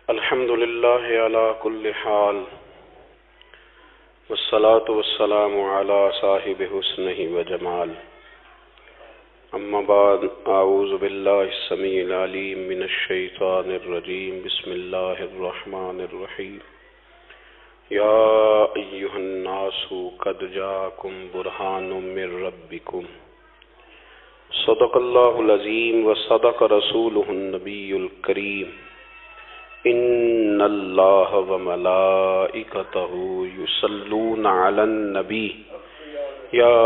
الحمد لله على كل حال والصلاة والسلام على صاحب حسنه وجمال. أما بعد، أعوذ بالله السميع العليم من الشيطان الرجيم. بسم الله الرحمن الرحيم. يا أيها الناس قد جاءكم برهان من ربكم صدق الله العظيم وصدق رسوله النبي الكريم. إن الله وملائكته يصلون على النبي يا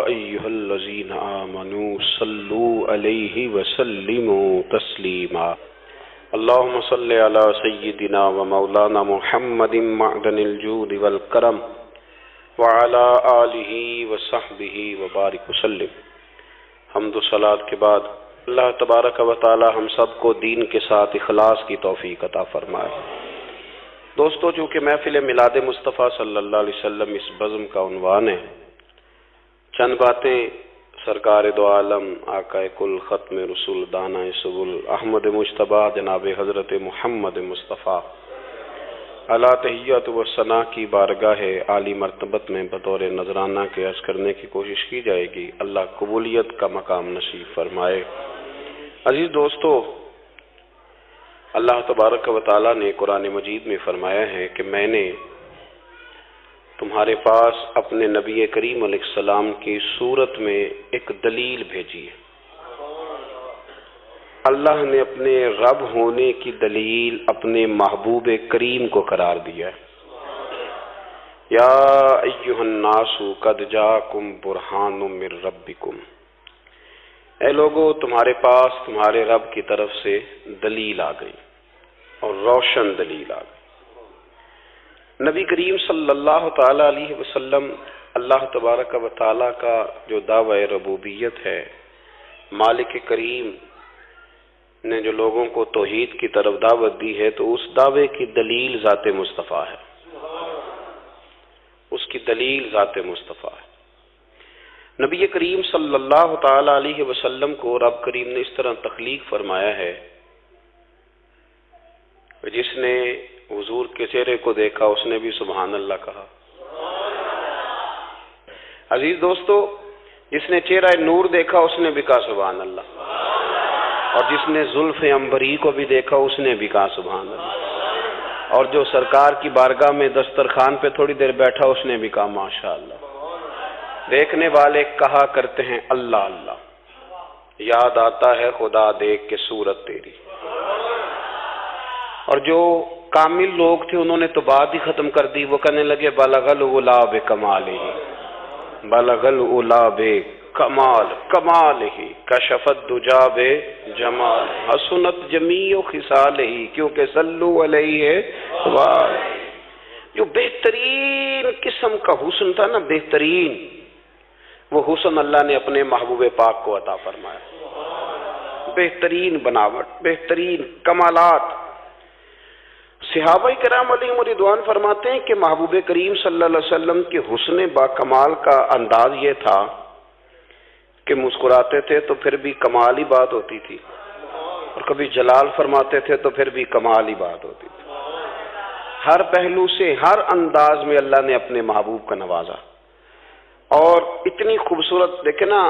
أيها الذين آمنوا صلوا عليه وسلموا تسليما. اللهم صل على سيدنا ومولانا محمد معدن الجود والكرم وعلى آله وصحبه وبارك وسلم. حمد و صلاۃ کے بعد اللہ تبارک و تعالی ہم سب کو دین کے ساتھ اخلاص کی توفیق عطا فرمائے. دوستو، چونکہ محفل میلاد مصطفیٰ صلی اللہ علیہ وسلم اس بزم کا عنوان ہے، چند باتیں سرکار دو عالم آقا کل ختم رسول دانہ سبل احمد مجتبیٰ جناب حضرت محمد مصطفیٰ اعلیٰ تحیت و ثنا کی بارگاہ عالی مرتبت میں بطور نذرانہ کے عرض کرنے کی کوشش کی جائے گی. اللہ قبولیت کا مقام نصیب فرمائے. عزیز دوستو، اللہ تبارک و تعالیٰ نے قرآن مجید میں فرمایا ہے کہ میں نے تمہارے پاس اپنے نبی کریم علیہ السلام کی صورت میں ایک دلیل بھیجی ہے. اللہ نے اپنے رب ہونے کی دلیل اپنے محبوب کریم کو قرار دیا ہے. یا ایھا الناس قد جاءکم برہان من ربکم، اے لوگو تمہارے پاس تمہارے رب کی طرف سے دلیل آ گئی اور روشن دلیل آ گئی. نبی کریم صلی اللہ تعالی علیہ وسلم اللہ تبارک و تعالی کا جو دعوی ربوبیت ہے، مالک کریم نے جو لوگوں کو توحید کی طرف دعوت دی ہے، تو اس دعوے کی دلیل ذات مصطفیٰ ہے. اس کی دلیل ذات مصطفیٰ ہے. نبی کریم صلی اللہ تعالی علیہ وسلم کو رب کریم نے اس طرح تخلیق فرمایا ہے، جس نے حضور کے چہرے کو دیکھا اس نے بھی سبحان اللہ کہا. عزیز دوستو، جس نے چہرہ نور دیکھا اس نے بھی کہا سبحان اللہ، اور جس نے زلف عنبری کو بھی دیکھا اس نے بھی کہا سبحان اللہ، اور جو سرکار کی بارگاہ میں دسترخوان پہ تھوڑی دیر بیٹھا اس نے بھی کہا ماشاء اللہ. دیکھنے والے کہا کرتے ہیں اللہ اللہ، یاد آتا ہے خدا دیکھ کے صورت تیری. اور جو کامل لوگ تھے انہوں نے تو بات ہی ختم کر دی. وہ کہنے لگے بلغ العلا بکمالہ، بلغ العلا بکمال کمالہ، کشف الدجی بجمال، حسنت جمیع خصالہ، کیونکہ صلوا علیہ. جو بہترین قسم کا حسن تھا نا، بہترین، وہ حسن اللہ نے اپنے محبوب پاک کو عطا فرمایا. بہترین بناوٹ، بہترین کمالات. صحابہ کرام علیہم رضوان فرماتے ہیں کہ محبوب کریم صلی اللہ علیہ وسلم کے حسن با کمال کا انداز یہ تھا کہ مسکراتے تھے تو پھر بھی کمال ہی بات ہوتی تھی، اور کبھی جلال فرماتے تھے تو پھر بھی کمال ہی بات ہوتی تھی. ہر پہلو سے، ہر انداز میں اللہ نے اپنے محبوب کا نوازا. اور اتنی خوبصورت، دیکھیں نا،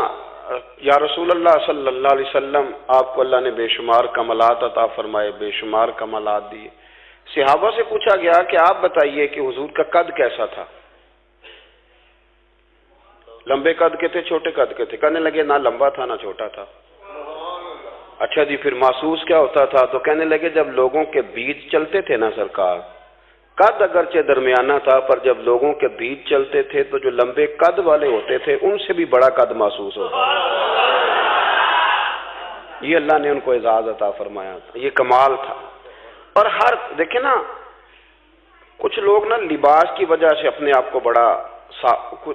یا رسول اللہ صلی اللہ علیہ وسلم، آپ کو اللہ نے بے شمار کمالات عطا فرمائے، بے شمار کمالات دیے. صحابہ سے پوچھا گیا کہ آپ بتائیے کہ حضور کا قد کیسا تھا؟ لمبے قد کے تھے، چھوٹے قد کے تھے؟ کہنے لگے نہ لمبا تھا نہ چھوٹا تھا. اچھا جی، پھر محسوس کیا ہوتا تھا؟ تو کہنے لگے جب لوگوں کے بیچ چلتے تھے نا سرکار، قد اگرچہ درمیانہ تھا، پر جب لوگوں کے بیچ چلتے تھے تو جو لمبے قد والے ہوتے تھے ان سے بھی بڑا قد محسوس ہوتا تھا. یہ اللہ نے ان کو اعزاز عطا فرمایا تھا، یہ کمال تھا. اور ہر، دیکھیں نا، کچھ لوگ نا لباس کی وجہ سے اپنے آپ کو بڑا،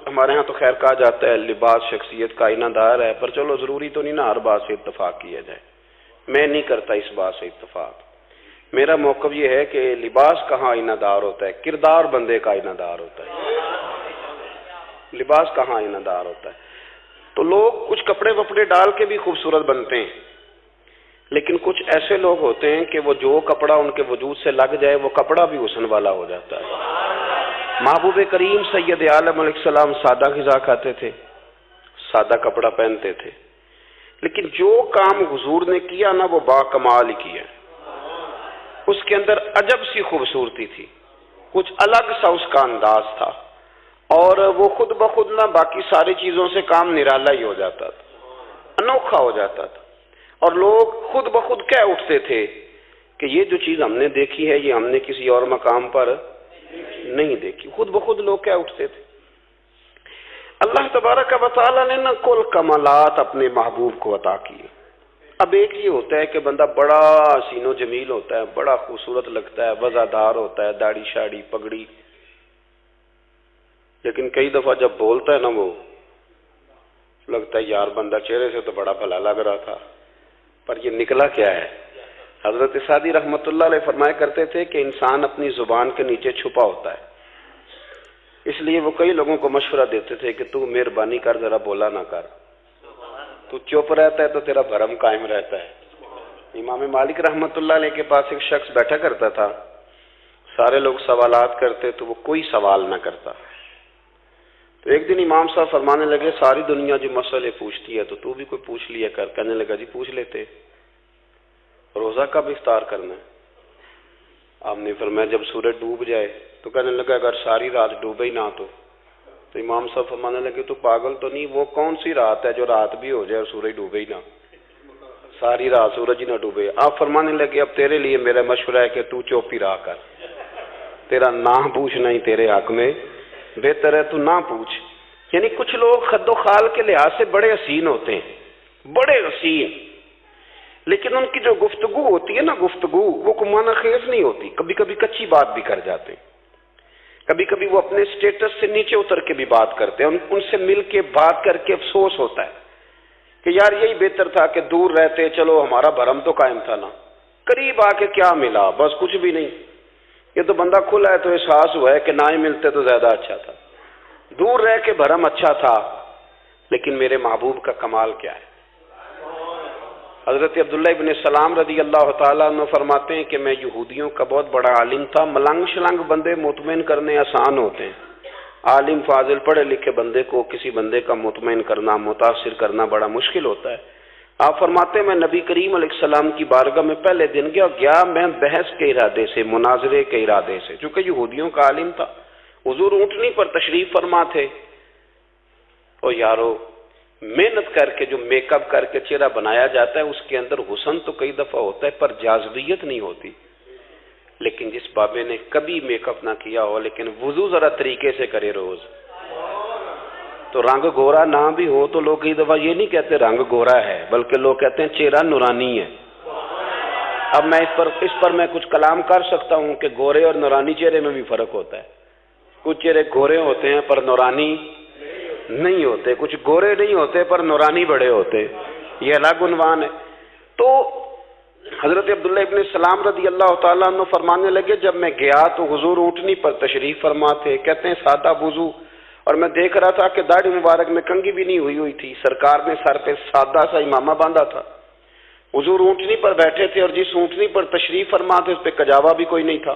ہمارے ہاں تو خیر کہا جاتا ہے لباس شخصیت کا آئینہ دار ہے، پر چلو ضروری تو نہیں نا ہر بات سے اتفاق کیا جائے. میں نہیں کرتا اس بات سے اتفاق. میرا موقف یہ ہے کہ لباس کہاں آئینہ دار ہوتا ہے؟ کردار بندے کا آئینہ دار ہوتا ہے. لباس کہاں آئینہ دار ہوتا ہے؟ تو لوگ کچھ کپڑے وپڑے ڈال کے بھی خوبصورت بنتے ہیں، لیکن کچھ ایسے لوگ ہوتے ہیں کہ وہ جو کپڑا ان کے وجود سے لگ جائے وہ کپڑا بھی حسن والا ہو جاتا ہے۔ محبوب کریم سید عالم علیہ السلام سادہ غذا کھاتے تھے، سادہ کپڑا پہنتے تھے، لیکن جو کام حضور نے کیا نا وہ با کمال ہی کیا۔ اس کے اندر عجب سی خوبصورتی تھی، کچھ الگ سا اس کا انداز تھا، اور وہ خود بخود نہ باقی ساری چیزوں سے کام نرالا ہی ہو جاتا تھا، انوکھا ہو جاتا تھا، اور لوگ خود بخود کہہ اٹھتے تھے کہ یہ جو چیز ہم نے دیکھی ہے یہ ہم نے کسی اور مقام پر نہیں دیکھی، خود بخود لوگ کہہ اٹھتے تھے۔ اللہ تبارک و تعالیٰ نے نہ کل کمالات اپنے محبوب کو عطا کیے۔ اب ایک یہ ہوتا ہے کہ بندہ بڑا حسین و جمیل ہوتا ہے، بڑا خوبصورت لگتا ہے، وزادار ہوتا ہے، داڑھی شاڑی پگڑی، لیکن کئی دفعہ جب بولتا ہے نا وہ لگتا ہے یار بندہ چہرے سے تو بڑا بھلا لگ رہا تھا، پر یہ نکلا کیا ہے؟ حضرت سعدی رحمۃ اللہ علیہ فرمایا کرتے تھے کہ انسان اپنی زبان کے نیچے چھپا ہوتا ہے، اس لیے وہ کئی لوگوں کو مشورہ دیتے تھے کہ تو مہربانی کر ذرا بولا نہ کر، تو چپ رہتا ہے تو تیرا بھرم قائم رہتا ہے۔ امام مالک رحمۃ اللہ علیہ کے پاس ایک شخص بیٹھا کرتا تھا، سارے لوگ سوالات کرتے تو وہ کوئی سوال نہ کرتا۔ تو ایک دن امام صاحب فرمانے لگے ساری دنیا جو مسئلے پوچھتی ہے تو بھی کوئی پوچھ لیا کر۔ کہنے لگا جی پوچھ لیتے، روزہ کب افطار کرنا ہے؟ آپ نے فرمایا جب سورج ڈوب جائے۔ تو کہنے لگا اگر ساری رات ڈوبے ہی نہ تو امام صاحب فرمانے لگے تو پاگل تو نہیں، وہ کون سی رات ہے جو رات بھی ہو جائے اور سورج ڈوبے ہی نہ، ساری رات سورج ہی نہ ڈوبے۔ آپ فرمانے لگے اب تیرے لیے میرا مشورہ ہے کہ تو چوپ ہی رہا کر، تیرا نہ پوچھنا ہی تیرے حق میں بہتر ہے، تو نہ پوچھ۔ یعنی کچھ لوگ خد و خال کے لحاظ سے بڑے حسین ہوتے ہیں، بڑے حسین، لیکن ان کی جو گفتگو ہوتی ہے نا، گفتگو وہ معنی خیز نہیں ہوتی، کبھی کبھی کچی بات بھی کر جاتے ہیں، کبھی کبھی وہ اپنے سٹیٹس سے نیچے اتر کے بھی بات کرتے ہیں، ان سے مل کے بات کر کے افسوس ہوتا ہے کہ یار یہی بہتر تھا کہ دور رہتے، چلو ہمارا بھرم تو قائم تھا نا، قریب آ کے کیا ملا، بس کچھ بھی نہیں، یہ تو بندہ کھلا ہے تو احساس ہوا ہے کہ نہ ہی ملتے تو زیادہ اچھا تھا، دور رہ کے بھرم اچھا تھا، لیکن میرے محبوب کا کمال کیا ہے؟ حضرت عبداللہ ابن سلام رضی اللہ تعالیٰ عنہ فرماتے ہیں کہ میں یہودیوں کا بہت بڑا عالم تھا، ملنگ شلنگ بندے مطمئن کرنے آسان ہوتے ہیں، عالم فاضل پڑھے لکھے بندے کو کسی بندے کا مطمئن کرنا، متاثر کرنا بڑا مشکل ہوتا ہے۔ آپ فرماتے ہیں میں نبی کریم علیہ السلام کی بارگاہ میں پہلے دن گیا میں بحث کے ارادے سے، مناظرے کے ارادے سے، چونکہ یہودیوں کا عالم تھا، حضور اونٹنی پر تشریف فرما تھے، اور یارو محنت کر کے جو میک اپ کر کے چہرہ بنایا جاتا ہے اس کے اندر حسن تو کئی دفعہ ہوتا ہے پر جاذبیت نہیں ہوتی، لیکن جس بابے نے کبھی میک اپ نہ کیا ہو لیکن وضو ذرا طریقے سے کرے روز، تو رنگ گورا نہ بھی ہو تو لوگ کئی دفعہ یہ نہیں کہتے رنگ گورا ہے، بلکہ لوگ کہتے ہیں چہرہ نورانی ہے۔ اب میں اس پر میں کچھ کلام کر سکتا ہوں کہ گورے اور نورانی چہرے میں بھی فرق ہوتا ہے، کچھ چہرے گورے ہوتے ہیں پر نورانی نہیں ہوتے، کچھ گورے نہیں ہوتے پر نورانی بڑے ہوتے، یہ الگ عنوان ہے۔ تو حضرت عبداللہ ابن سلام رضی اللہ تعالیٰ عنہ فرمانے لگے جب میں گیا تو حضور اونٹنی پر تشریف فرما تھے، کہتے ہیں سادہ وضو، اور میں دیکھ رہا تھا کہ داڑھی مبارک میں کنگھی بھی نہیں ہوئی تھی، سرکار نے سر پہ سادہ سا امامہ باندھا تھا، حضور اونٹنی پر بیٹھے تھے اور جس اونٹنی پر تشریف فرما تھے اس پہ کجاوا بھی کوئی نہیں تھا،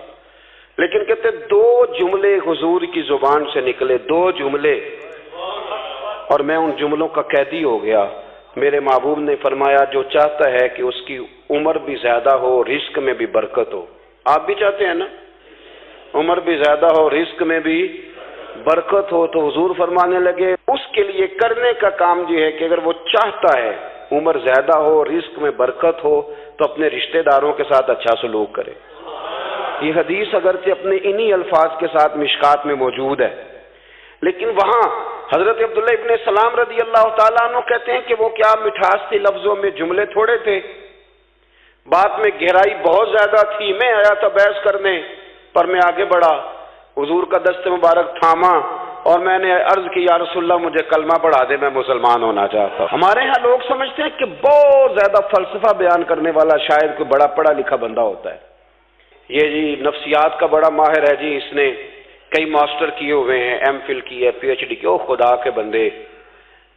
لیکن کہتے دو جملے حضور کی زبان سے نکلے، دو جملے، اور میں ان جملوں کا قیدی ہو گیا۔ میرے محبوب نے فرمایا جو چاہتا ہے کہ اس کی عمر بھی زیادہ ہو رزق میں بھی برکت ہو، آپ بھی چاہتے ہیں نا عمر بھی زیادہ ہو رزق میں بھی برکت ہو، تو حضور فرمانے لگے اس کے لیے کرنے کا کام یہ ہے کہ اگر وہ چاہتا ہے عمر زیادہ ہو رزق میں برکت ہو تو اپنے رشتہ داروں کے ساتھ اچھا سلوک کرے۔ یہ حدیث اگرچہ اپنے انہی الفاظ کے ساتھ مشکات میں موجود ہے، لیکن وہاں حضرت عبداللہ ابن سلام رضی اللہ تعالیٰ عنہ کہتے ہیں کہ وہ کیا مٹھاس تھی لفظوں میں، جملے تھوڑے تھے، بات میں گہرائی بہت زیادہ تھی۔ میں آیا تھا بحث کرنے پر میں آگے بڑھا، حضور کا دست مبارک تھاما اور میں نے عرض کی یا رسول اللہ مجھے کلمہ پڑھا دے، میں مسلمان ہونا چاہتا ہوں۔ ہمارے ہاں لوگ سمجھتے ہیں کہ بہت زیادہ فلسفہ بیان کرنے والا شاید کوئی بڑا پڑھا لکھا بندہ ہوتا ہے، یہ جی نفسیات کا بڑا ماہر ہے جی، اس نے کئی ماسٹر کیے ہوئے ہیں، ایم فل کی ہے، پی ایچ ڈی کی۔ او خدا کے بندے،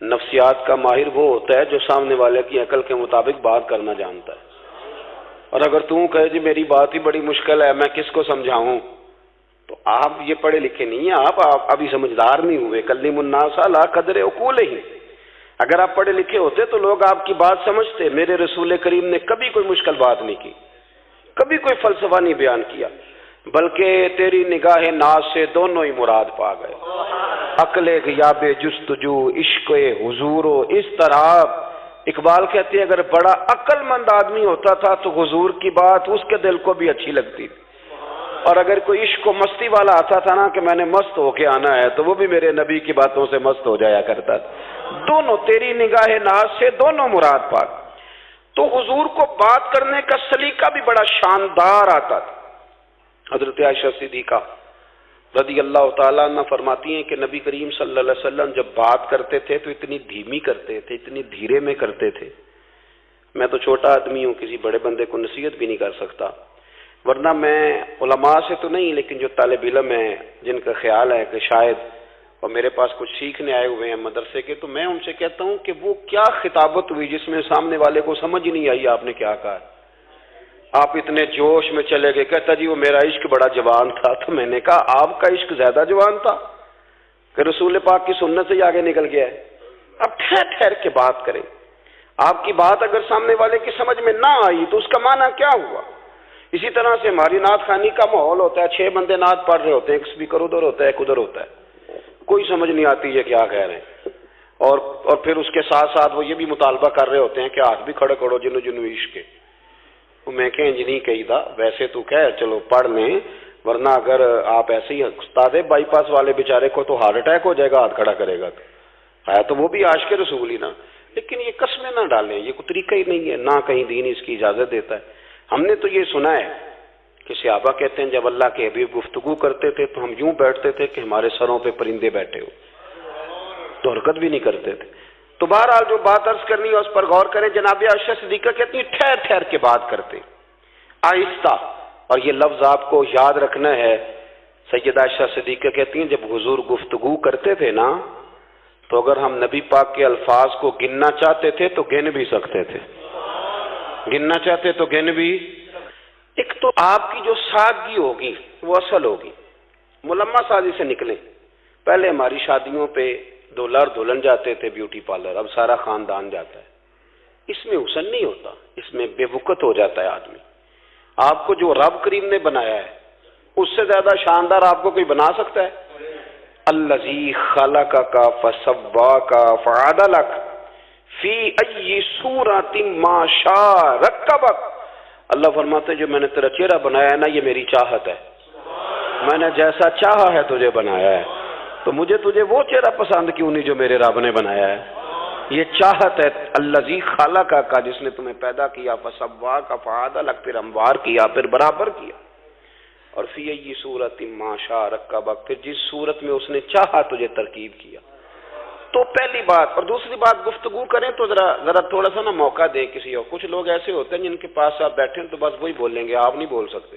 نفسیات کا ماہر وہ ہوتا ہے جو سامنے والے کی عقل کے مطابق بات کرنا جانتا ہے۔ اور اگر تم کہے جی میری بات ہی بڑی مشکل ہے، میں کس کو سمجھاؤں، تو آپ یہ پڑھے لکھے نہیں ہیں، آپ ابھی سمجھدار نہیں ہوئے۔ کلم الناس علی قدر عقولہم، اگر آپ پڑھے لکھے ہوتے تو لوگ آپ کی بات سمجھتے۔ میرے رسول کریم نے کبھی کوئی مشکل بات نہیں کی، کبھی کوئی فلسفہ نہیں بیان کیا، بلکہ تیری نگاہ ناز سے دونوں ہی مراد پا گئے، عقل غیاب جستجو، عشق حضور و اضطراب۔ اقبال کہتے ہیں اگر بڑا عقل مند آدمی ہوتا تھا تو حضور کی بات اس کے دل کو بھی اچھی لگتی تھی، اور اگر کوئی عشق و مستی والا آتا تھا نا کہ میں نے مست ہو کے آنا ہے، تو وہ بھی میرے نبی کی باتوں سے مست ہو جایا کرتا تھا۔ دونوں تیری نگاہ ناز سے دونوں مراد پاک۔ تو حضور کو بات کرنے کا سلیقہ بھی بڑا شاندار آتا تھا۔ حضرت عائشہ صدیقہ رضی اللہ تعالیٰ عنہ فرماتی ہیں کہ نبی کریم صلی اللہ علیہ وسلم جب بات کرتے تھے تو اتنی دھیمی کرتے تھے، اتنی دھیرے میں کرتے تھے، میں تو چھوٹا آدمی ہوں، کسی بڑے بندے کو نصیحت بھی نہیں کر سکتا، ورنہ میں علماء سے تو نہیں، لیکن جو طالب علم ہیں جن کا خیال ہے کہ شاید اور میرے پاس کچھ سیکھنے آئے ہوئے ہیں مدرسے کے، تو میں ان سے کہتا ہوں کہ وہ کیا خطابت ہوئی جس میں سامنے والے کو سمجھ ہی نہیں آئی آپ نے کیا کہا۔ آپ اتنے جوش میں چلے گئے، کہتا جی وہ میرا عشق بڑا جوان تھا، تو میں نے کہا آپ کا عشق زیادہ جوان تھا کہ رسول پاک کی سنت سے ہی آگے نکل گیا ہے۔ اب ٹھہر ٹھہر کے بات کریں، آپ کی بات اگر سامنے والے کی سمجھ میں نہ آئی تو اس کا معنی کیا ہوا؟ اسی طرح سے ہماری نعت خوانی کا ماحول ہوتا ہے، 6 بندے نعت پڑھ رہے ہوتے ہیں، ایک اسپیکر ادھر ہوتا ہے ایک ادھر ہوتا ہے، کوئی سمجھ نہیں آتی یہ کیا کہہ رہے ہیں، اور پھر اس کے ساتھ ساتھ وہ یہ بھی مطالبہ کر رہے ہوتے ہیں کہ ہاتھ بھی کھڑے کرو جنو جنو عشق کے۔ میں کہ انج نہیں کہی دا، ویسے تو کہہ چلو پڑھ لیں، ورنہ اگر آپ ایسے ہی استاد بائی پاس والے بیچارے کو تو ہارٹ اٹیک ہو جائے گا ہاتھ کھڑا کرے گا، تو وہ بھی عاشق رسول ہی نا۔ لیکن یہ قسمیں نہ ڈالیں، یہ کوئی طریقہ ہی نہیں ہے، نہ کہیں دین اس کی اجازت دیتا ہے۔ ہم نے تو یہ سنا ہے کہ صحابہ کہتے ہیں جب اللہ کے حبیب گفتگو کرتے تھے تو ہم یوں بیٹھتے تھے کہ ہمارے سروں پہ پرندے بیٹھے ہو، تو حرکت بھی نہیں کرتے تھے۔ تو بہرحال جو بات عرض کرنی ہے اس پر غور کریں۔ جناب عائشہ صدیقہ کہتی ہیں ٹھہر ٹھہر کے بات کرتے، آہستہ، اور یہ لفظ آپ کو یاد رکھنا ہے۔ سیدہ عائشہ صدیقہ کہتی ہیں جب حضور گفتگو کرتے تھے نا تو اگر ہم نبی پاک کے الفاظ کو گننا چاہتے تھے تو گن بھی سکتے تھے، گننا چاہتے تو گن بھی۔ ایک تو آپ کی جو سادگی ہوگی وہ اصل ہوگی، ملمہ سازی سے نکلیں۔ پہلے ہماری شادیوں پہ دولہا اور دلہن جاتے تھے بیوٹی پارلر، اب سارا خاندان جاتا ہے۔ اس میں حسن نہیں ہوتا، اس میں بے وقت ہو جاتا ہے آدمی۔ آپ کو جو رب کریم نے بنایا ہے اس سے زیادہ شاندار آپ کو کوئی بنا سکتا ہے؟ الذی خلقک فسواک فعدلک فی ای صورت ما شاء رکبک۔ اللہ فرماتے ہیں جو میں نے تیرا چہرہ بنایا ہے نا یہ میری چاہت ہے، میں نے جیسا چاہا ہے تجھے بنایا ہے، تو مجھے تجھے وہ چہرہ پسند کیوں نہیں جو میرے رب نے بنایا ہے؟ یہ چاہت ہے۔ الذی خلقک، جس نے تمہیں پیدا کیا، فسواک فعدلک، پھر ہموار کیا، پھر برابر کیا، اور فی ای صورت ما شاء رکبک، پھر جس صورت میں اس نے چاہا تجھے ترکیب کیا۔ تو پہلی بات، اور دوسری بات گفتگو کریں تو ذرا تھوڑا سا نا موقع دیں کسی اور۔ کچھ لوگ ایسے ہوتے ہیں جن کے پاس آپ بیٹھیں تو بس وہی بولیں گے، آپ نہیں بول سکتے،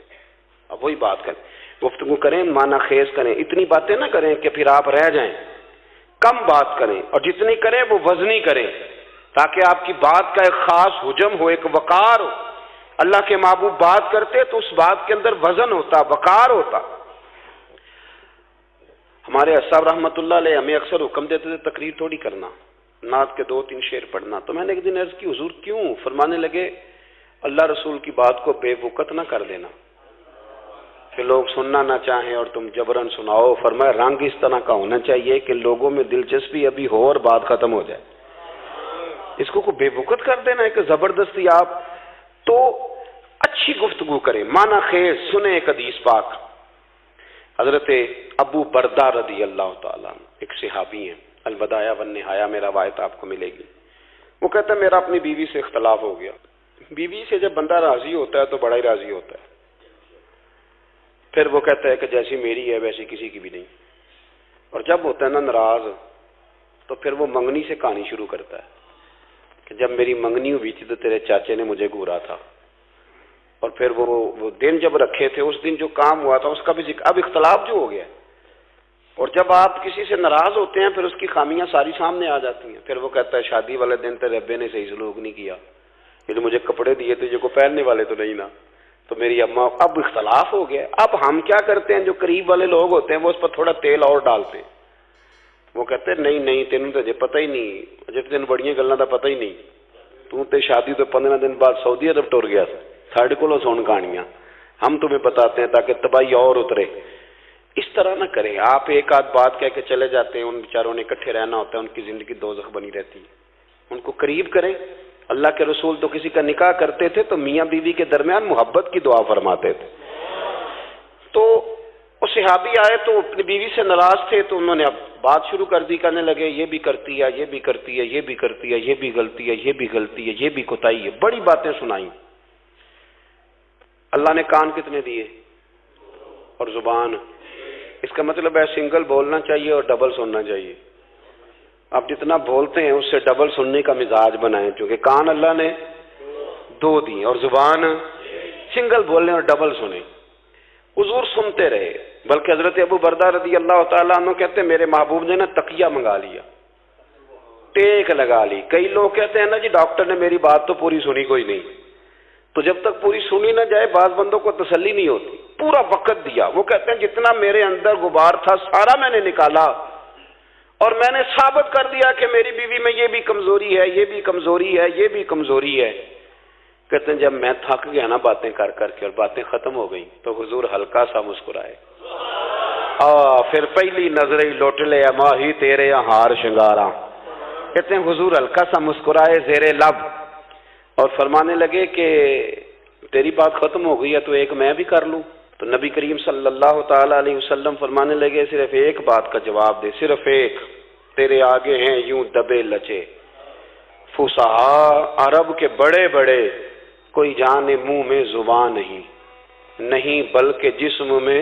اب وہی بات کریں۔ گفتگو کریں، معنی خیز کریں، اتنی باتیں نہ کریں کہ پھر آپ رہ جائیں، کم بات کریں، اور جتنی کریں وہ وزنی کریں تاکہ آپ کی بات کا ایک خاص حجم ہو، ایک وقار ہو۔ اللہ کے محبوب بات کرتے تو اس بات کے اندر وزن ہوتا، وقار ہوتا۔ ہمارے صاحب رحمۃ اللہ علیہ ہمیں اکثر حکم دیتے تھے تقریر تھوڑی کرنا، نعت کے 2-3 شعر پڑھنا۔ تو میں نے ایک دن عرض کی حضور کیوں؟ فرمانے لگے اللہ رسول کی بات کو بے وقت نہ کر دینا کہ لوگ سننا نہ چاہیں اور تم جبرن سناؤ۔ فرمایا رنگ اس طرح کا ہونا چاہیے کہ لوگوں میں دلچسپی ابھی ہو اور بات ختم ہو جائے۔ اس کو بے وقت کر دینا ہے کہ زبردستی آپ تو اچھی گفتگو کریں، معنی خیز سنیں۔ ایک حدیث پاک حضرت ابو بردہ رضی اللہ تعالیٰ ایک صحابی ہیں، البدایہ والنہایہ میں روایت آپ کو ملے گی۔ وہ کہتا ہے میرا اپنی بیوی سے اختلاف ہو گیا۔ بیوی سے جب بندہ راضی ہوتا ہے تو بڑا ہی راضی ہوتا ہے، پھر وہ کہتا ہے کہ جیسی میری ہے ویسی کسی کی بھی نہیں، اور جب ہوتا ہے نا ناراض تو پھر وہ منگنی سے کہانی شروع کرتا ہے کہ جب میری منگنی ہوئی تھی تو تیرے چاچے نے مجھے گھورا تھا، اور پھر وہ دن جب رکھے تھے اس دن جو کام ہوا تھا اس کا بھی ذکر۔ اب اختلاف جو ہو گیا، اور جب آپ کسی سے ناراض ہوتے ہیں پھر اس کی خامیاں ساری سامنے آ جاتی ہیں۔ پھر وہ کہتا ہے شادی والے دن تیرے ابے نے صحیح سلوک نہیں کیا، یہ جو مجھے کپڑے دیے تھے جو کو پہننے والے تو نہیں نا. تو میری اماں اب اختلاف ہو گیا. اب ہم کیا کرتے ہیں, جو قریب والے لوگ ہوتے ہیں وہ اس پر تھوڑا تیل اور ڈالتے ہیں. وہ کہتے ہیں نہیں تینوں تو پتہ ہی نہیں, جب تین بڑیاں گلاں دا پتہ ہی نہیں, تو تے شادی تو 15 دن بعد سعودی عرب ٹر گیا, ساڈے کولوں سن کہانیاں, ہم تمہیں بتاتے ہیں تاکہ تباہی اور اترے. اس طرح نہ کریں. آپ ایک آدھ بات کہہ کے چلے جاتے ہیں, ان بیچاروں نے اکٹھے رہنا ہوتا ہے, ان کی زندگی دوزخ بنی رہتی ہے. ان کو قریب کریں. اللہ کے رسول تو کسی کا نکاح کرتے تھے تو میاں بیوی کے درمیان محبت کی دعا فرماتے تھے. تو وہ صحابی آئے تو اپنی بیوی سے ناراض تھے, تو انہوں نے اب بات شروع کر دی, کہنے لگے یہ بھی کرتی ہے, یہ بھی کرتی ہے, یہ بھی کرتی ہے, یہ بھی غلطی ہے, یہ بھی غلطی ہے, یہ بھی کوتاہی ہے. بڑی باتیں سنائیں. اللہ نے کان کتنے دیے اور زبان. اس کا مطلب ہے سنگل بولنا چاہیے اور ڈبل سننا چاہیے. آپ جتنا بولتے ہیں اس سے ڈبل سننے کا مزاج بنائیں, کیونکہ کان اللہ نے 2 دیے اور زبان سنگل بولیں اور ڈبل سنیں. حضور سنتے رہے, بلکہ حضرت ابو بردہ رضی اللہ تعالیٰ عنہ کہتے ہیں میرے محبوب نے نا تکیہ منگا لیا, ٹیک لگا لی. کئی لوگ کہتے ہیں نا جی ڈاکٹر نے میری بات تو پوری سنی کوئی نہیں. تو جب تک پوری سنی نہ جائے بعض بندوں کو تسلی نہیں ہوتی. پورا وقت دیا. وہ کہتے ہیں جتنا میرے اندر غبار تھا سارا میں نے نکالا اور میں نے ثابت کر دیا کہ میری بیوی میں یہ بھی کمزوری ہے, یہ بھی کمزوری ہے, یہ بھی کمزوری ہے. کہتے ہیں جب میں تھک گیا نا باتیں کر کر کے اور باتیں ختم ہو گئی تو حضور ہلکا سا مسکرائے. پھر پہلی نظر ہی لوٹ لے ماہی تیرے ہار شنگارا. کہتے ہیں حضور ہلکا سا مسکرائے زیر لب اور فرمانے لگے کہ تیری بات ختم ہو گئی ہے تو ایک میں بھی کر لوں. تو نبی کریم صلی اللہ تعالی علیہ وسلم فرمانے لگے صرف ایک بات کا جواب دے, صرف ایک. تیرے آگے ہیں یوں دبے لچے فصحا عرب کے بڑے بڑے, کوئی جانے منہ میں زبان نہیں بلکہ جسم میں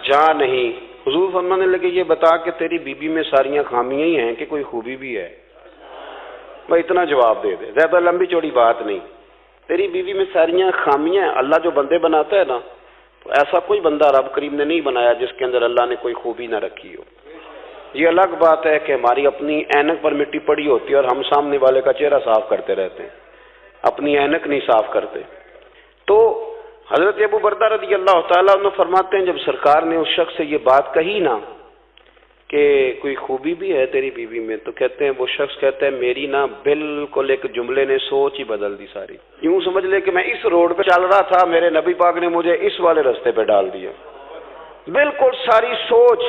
جان نہیں. حضور فرمانے لگے یہ بتا کہ تیری بیوی میں ساریاں خامیاں ہی ہیں کہ کوئی خوبی بھی ہے. میں اتنا جواب دے دے, زیادہ لمبی چوڑی بات نہیں. تیری بیوی میں ساریاں خامیاں ہیں. اللہ جو بندے بناتا ہے نا تو ایسا کوئی بندہ رب کریم نے نہیں بنایا جس کے اندر اللہ نے کوئی خوبی نہ رکھی ہو. یہ الگ بات ہے کہ ہماری اپنی اینک پر مٹی پڑی ہوتی ہے اور ہم سامنے والے کا چہرہ صاف کرتے رہتے ہیں, اپنی اینک نہیں صاف کرتے. تو حضرت ابو بردہ رضی اللہ تعالیٰ عنہ فرماتے ہیں جب سرکار نے اس شخص سے یہ بات کہی نا کہ کوئی خوبی بھی ہے تیری بیوی میں, تو کہتے ہیں وہ شخص کہتا ہے میری نا بالکل ایک جملے نے سوچ ہی بدل دی ساری. یوں سمجھ لے کہ میں اس روڈ پہ چل رہا تھا, میرے نبی پاک نے مجھے اس والے رستے پہ ڈال دیا. بالکل ساری سوچ,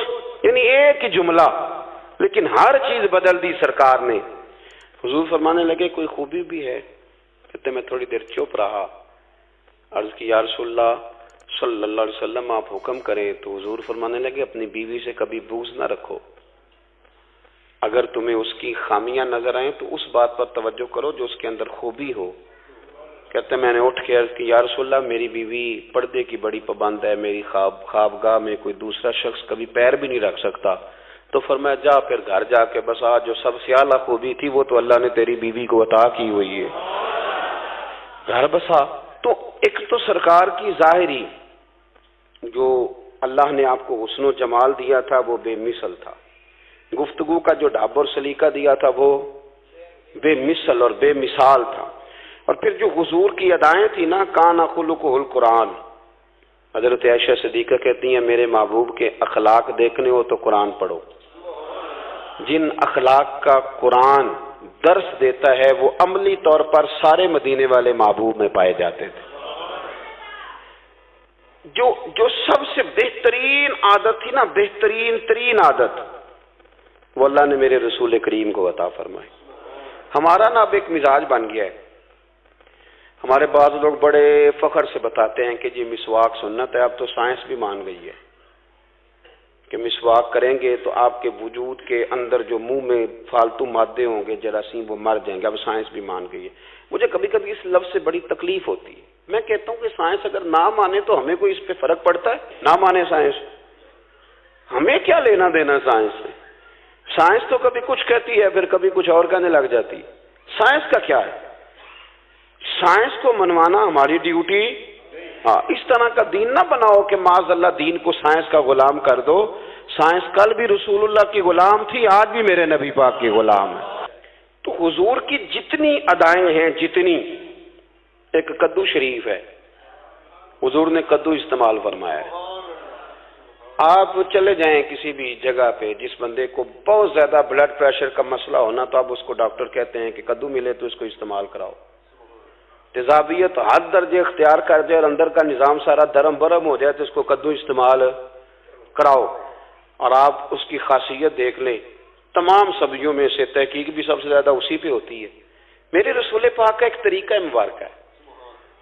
یعنی ایک ہی جملہ, لیکن ہر چیز بدل دی سرکار نے. حضور فرمانے لگے کوئی خوبی بھی ہے. کہتے میں تھوڑی دیر چپ رہا, عرض کی یا رسول اللہ صلی اللہ علیہ وسلم آپ حکم کریں. تو حضور فرمانے لگے اپنی بیوی سے کبھی بغض نہ رکھو. اگر تمہیں اس کی خامیاں نظر آئیں تو اس بات پر توجہ کرو جو اس کے اندر خوبی ہو. کہتے میں نے اٹھ کے عرض کی یا رسول اللہ میری بیوی پردے کی بڑی پابند ہے, میری خوابگاہ میں کوئی دوسرا شخص کبھی پیر بھی نہیں رکھ سکتا. تو فرمایا جا پھر گھر جا کے بس آج جو سب سے اعلیٰ خوبی تھی وہ تو اللہ نے تیری بیوی کو عطا کی ہوئی ہے, گھر بسا. تو ایک تو سرکار کی ظاہری جو اللہ نے آپ کو حسن و جمال دیا تھا وہ بے مثل تھا. گفتگو کا جو ڈھب اور سلیقہ دیا تھا وہ بے مثل اور بے مثال تھا. اور پھر جو حضور کی ادائیں تھی نا کان خلقہ القرآن. حضرت عائشہ صدیقہ کہتی ہیں میرے محبوب کے اخلاق دیکھنے ہو تو قرآن پڑھو. جن اخلاق کا قرآن درس دیتا ہے وہ عملی طور پر سارے مدینے والے محبوب میں پائے جاتے تھے. جو سب سے بہترین عادت تھی نا, بہترین ترین عادت, وہ اللہ نے میرے رسول کریم کو عطا فرمائی. ہمارا نا اب ایک مزاج بن گیا ہے. ہمارے بعض لوگ بڑے فخر سے بتاتے ہیں کہ جی مسواک سنت ہے. اب تو سائنس بھی مان گئی ہے کہ مسواک کریں گے تو آپ کے وجود کے اندر جو منہ میں فالتو مادے ہوں گے جراثیم وہ مر جائیں گے. اب سائنس بھی مان گئی ہے. مجھے کبھی کبھی اس لفظ سے بڑی تکلیف ہوتی ہے. میں کہتا ہوں کہ سائنس اگر نہ مانے تو ہمیں کوئی اس پہ فرق پڑتا ہے؟ نہ مانے سائنس, ہمیں کیا لینا دینا سائنس سے؟ سائنس تو کبھی کچھ کہتی ہے پھر کبھی کچھ اور کہنے لگ جاتی. سائنس کا کیا ہے؟ سائنس کو منوانا ہماری ڈیوٹی. اس طرح کا دین نہ بناؤ کہ معاذ اللہ دین کو سائنس کا غلام کر دو. سائنس کل بھی رسول اللہ کی غلام تھی, آج بھی میرے نبی پاک کی غلام ہے. تو حضور کی جتنی ادائیں ہیں, جتنی ایک کدو شریف ہے، حضور نے کدو استعمال فرمایا ہے۔ آپ چلے جائیں کسی بھی جگہ پہ، جس بندے کو بہت زیادہ بلڈ پریشر کا مسئلہ ہونا، تو اب اس کو ڈاکٹر کہتے ہیں کہ کدو ملے تو اس کو استعمال کراؤ۔ تیزابیت حد درجے اختیار کر جائے اور اندر کا نظام سارا درم برم ہو جائے تو اس کو کدو استعمال کراؤ۔ اور آپ اس کی خاصیت دیکھ لیں، تمام سبزیوں میں سے تحقیق بھی سب سے زیادہ اسی پہ ہوتی ہے۔ میرے رسول پاک کا ایک طریقہ مبارک ہے،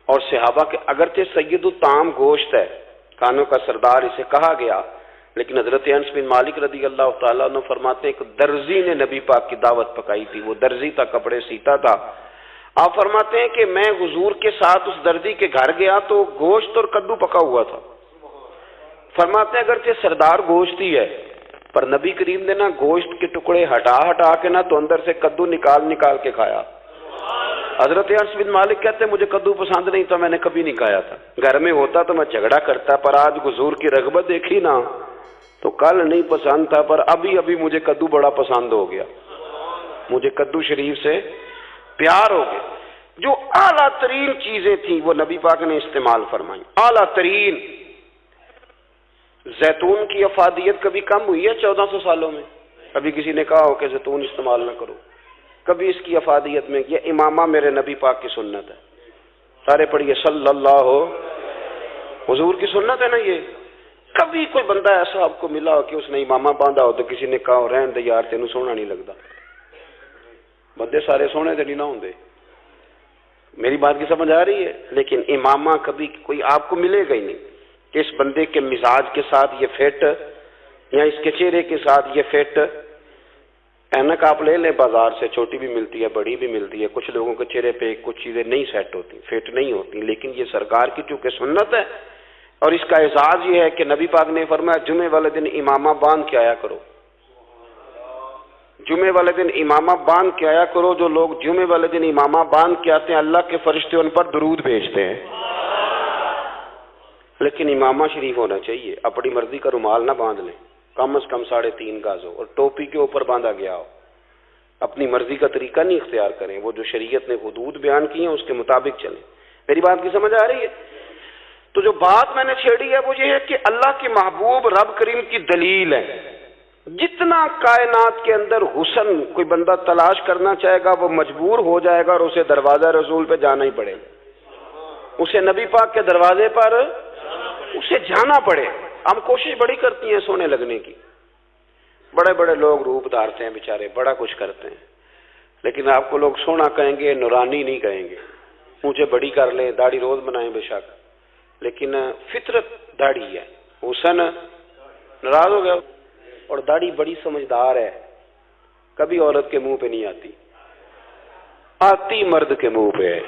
اور صحابہ کے اگرچہ سید الطعام گوشت ہے، کانوں کا سردار اسے کہا گیا، لیکن حضرت انس بن مالک رضی اللہ تعالیٰ عنہ فرماتے ہیں کہ درزی نے نبی پاک کی دعوت پکائی تھی، وہ درزی تھا، کپڑے سیتا تھا۔ آپ فرماتے ہیں کہ میں حضور کے ساتھ اس درزی کے گھر گیا تو گوشت اور کدو پکا ہوا تھا۔ فرماتے ہیں اگرچہ سردار گوشت ہی ہے، پر نبی کریم نے نا گوشت کے ٹکڑے ہٹا ہٹا کے نا تو اندر سے کدو نکال نکال کے کھایا۔ حضرت انس بن مالک کہتے ہیں مجھے کدو پسند نہیں تھا، میں نے کبھی نہیں کھایا تھا، گھر میں ہوتا تو میں جھگڑا کرتا، پر آج حضور کی رغبت دیکھی نا تو کل نہیں پسند تھا، پر ابھی مجھے کدو بڑا پسند ہو گیا، مجھے کدو شریف سے پیار ہو گیا۔ جو اعلیٰ ترین چیزیں تھیں وہ نبی پاک نے استعمال فرمائی، اعلیٰ ترین۔ زیتون کی افادیت کبھی کم ہوئی ہے 1400 سالوں میں؟ کبھی کسی نے کہا ہو کہ زیتون استعمال نہ کرو؟ کبھی اس کی افادیت میں، یہ امامہ میرے نبی پاک کی سنت ہے، سارے پڑھیے صلی اللہ ہو، حضور کی سنت ہے نا یہ۔ کبھی کوئی بندہ ایسا آپ کو ملا ہو کہ اس نے امامہ باندھا ہو تو کسی نے کہا رہن دے یار تینوں سونا نہیں لگتا؟ بندے سارے سونے تو نہیں نہ ہوندے، میری بات کی سمجھ آ رہی ہے؟ لیکن امامہ کبھی کوئی آپ کو ملے گا ہی نہیں کہ اس بندے کے مزاج کے ساتھ یہ فٹ، یا اس کے چہرے کے ساتھ یہ فٹ۔ اینک آپ لے لیں بازار سے، چھوٹی بھی ملتی ہے بڑی بھی ملتی ہے، کچھ لوگوں کے چہرے پہ کچھ چیزیں نہیں سیٹ ہوتی، فٹ نہیں ہوتی، لیکن یہ سرکار کی چونکہ سنت ہے، اور اس کا اعزاز یہ ہے کہ نبی پاک نے فرمایا جمعے والے دن امامہ باندھ کے آیا کرو، جمعے والے دن امامہ باندھ کے آیا کرو۔ جو لوگ جمعے والے دن امامہ باندھ کے آتے ہیں اللہ کے فرشتے ان پر درود بھیجتے ہیں۔ لیکن امامہ شریف ہونا چاہیے، اپنی مرضی کا رومال نہ باندھ لیں، کم از کم 3.5 گز ہو، اور ٹوپی کے اوپر باندھا گیا ہو۔ اپنی مرضی کا طریقہ نہیں اختیار کریں، وہ جو شریعت نے حدود بیان کی ہیں اس کے مطابق چلیں۔ میری بات کی سمجھ آ رہی ہے؟ تو جو بات میں نے چھیڑی ہے وہ یہ ہے کہ اللہ کے محبوب رب کریم کی دلیل ہے۔ جتنا کائنات کے اندر حسن کوئی بندہ تلاش کرنا چاہے گا وہ مجبور ہو جائے گا اور اسے دروازہ رسول پہ جانا ہی پڑے گا، اسے نبی پاک کے دروازے پر اسے جانا پڑے۔ ہم کوشش بڑی کرتی ہیں سونے لگنے کی، بڑے بڑے لوگ روپ دھارتے ہیں بیچارے، بڑا کچھ کرتے ہیں، لیکن آپ کو لوگ سونا کہیں گے، نورانی نہیں کہیں گے۔ مجھے بڑی کر لیں، داڑھی روز بنائیں بے شک، لیکن فطرت داڑھی ہے، حسن ناراض ہو گیا۔ اور داڑھی بڑی سمجھدار ہے، کبھی عورت کے منہ پہ نہیں آتی، آتی مرد کے منہ پہ ہے،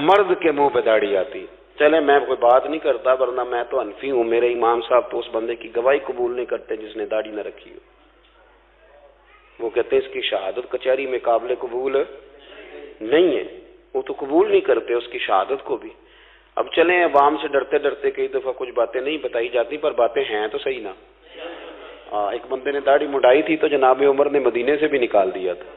مرد کے منہ پہ داڑھی آتی۔ چلے میں کوئی بات نہیں کرتا، ورنہ میں تو حنفی ہوں، میرے امام صاحب تو اس بندے کی گواہی قبول نہیں کرتے جس نے داڑھی نہ رکھی ہو۔ وہ کہتے ہیں اس کی شہادت کچہری میں قابل قبول نہیں ہے، وہ تو قبول نہیں کرتے اس کی شہادت کو بھی۔ اب چلیں عوام سے ڈرتے ڈرتے کئی دفعہ کچھ باتیں نہیں بتائی جاتی، پر باتیں ہیں تو صحیح نا۔ ایک بندے نے داڑھی مڈائی تھی تو جناب عمر نے مدینے سے بھی نکال دیا تھا۔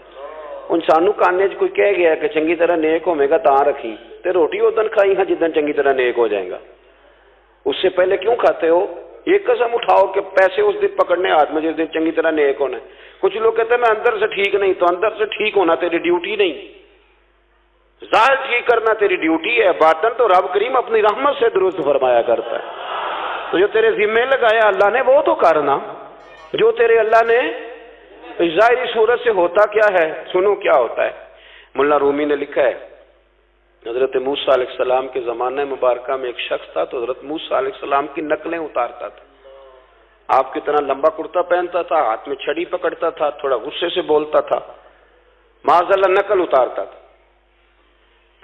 ان سانو کانے کوئی کہہ گیا کہ چنگی طرح نیک ہوے گا تاں رکھی، تے روٹی ادن کھائی ہاں جدن چنگی طرح نیک ہو جائے گا، اس سے پہلے کیوں کھاتے ہو؟ یہ قسم اٹھاؤ کہ پیسے اس دن پکڑنے ہاتھ میں جس دن چنگی طرح نیک ہونا ہے۔ کچھ لوگ کہتے ہیں میں اندر سے ٹھیک نہیں، تو اندر سے ٹھیک ہونا تیری ڈیوٹی نہیں، ظاہر ٹھیک کرنا تیری ڈیوٹی ہے، باطن تو رب کریم اپنی رحمت سے درست فرمایا کرتا ہے۔ تو جو تیرے ذمے لگایا اللہ نے وہ تو کرنا، جو تیرے اللہ نے ظاہری صورت سے ہوتا کیا ہے، سنو کیا ہوتا ہے۔ ملا رومی نے لکھا ہے حضرت موسیٰ علیہ السلام کے زمانہ مبارکہ میں ایک شخص تھا تو حضرت موسیٰ علیہ السلام کی نقلیں اتارتا تھا، آپ کی طرح لمبا کرتا پہنتا تھا، ہاتھ میں چھڑی پکڑتا تھا، تھوڑا غصے سے بولتا تھا، معاذ اللہ نقل اتارتا تھا۔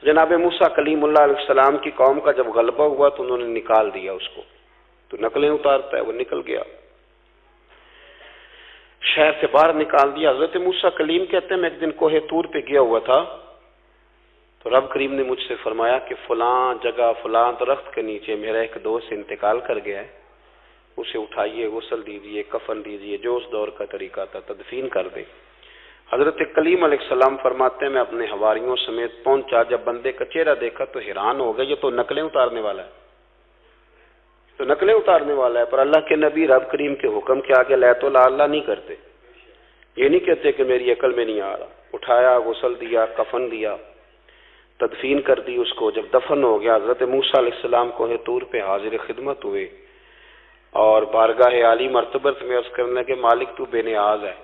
جناب موسیٰ کلیم اللہ علیہ السلام کی قوم کا جب غلبہ ہوا تو انہوں نے نکال دیا اس کو، تو نقلیں اتارتا ہے، وہ نکل گیا، شہر سے باہر نکال دیا۔ حضرت موسیٰ کلیم کہتے ہیں میں ایک دن کوہ طور پہ گیا ہوا تھا تو رب کریم نے مجھ سے فرمایا کہ فلاں جگہ فلاں درخت کے نیچے میرا ایک دوست انتقال کر گیا ہے، اسے اٹھائیے، غسل دیجیے، کفن دیجیے، جو اس دور کا طریقہ تھا، تدفین کر دیں۔ حضرت کلیم علیہ السلام فرماتے ہیں میں اپنے حواریوں سمیت پہنچا، جب بندے کا چہرہ دیکھا تو حیران ہو گئے، یہ تو نقلیں اتارنے والا ہے، تو نقلیں اتارنے والا ہے۔ پر اللہ کے نبی رب کریم کے حکم کے آگے لا تو لا اللہ نہیں کرتے، یہ نہیں کہتے کہ میری عقل میں نہیں آ رہا۔ اٹھایا، غسل دیا، کفن دیا، تدفین کر دی اس کو۔ جب دفن ہو گیا، حضرت موسیٰ علیہ السلام کوہ طور پہ حاضر خدمت ہوئے اور بارگاہ عالی مرتبت میں عرض کرنے کے مالک تو بے نیاز ہے،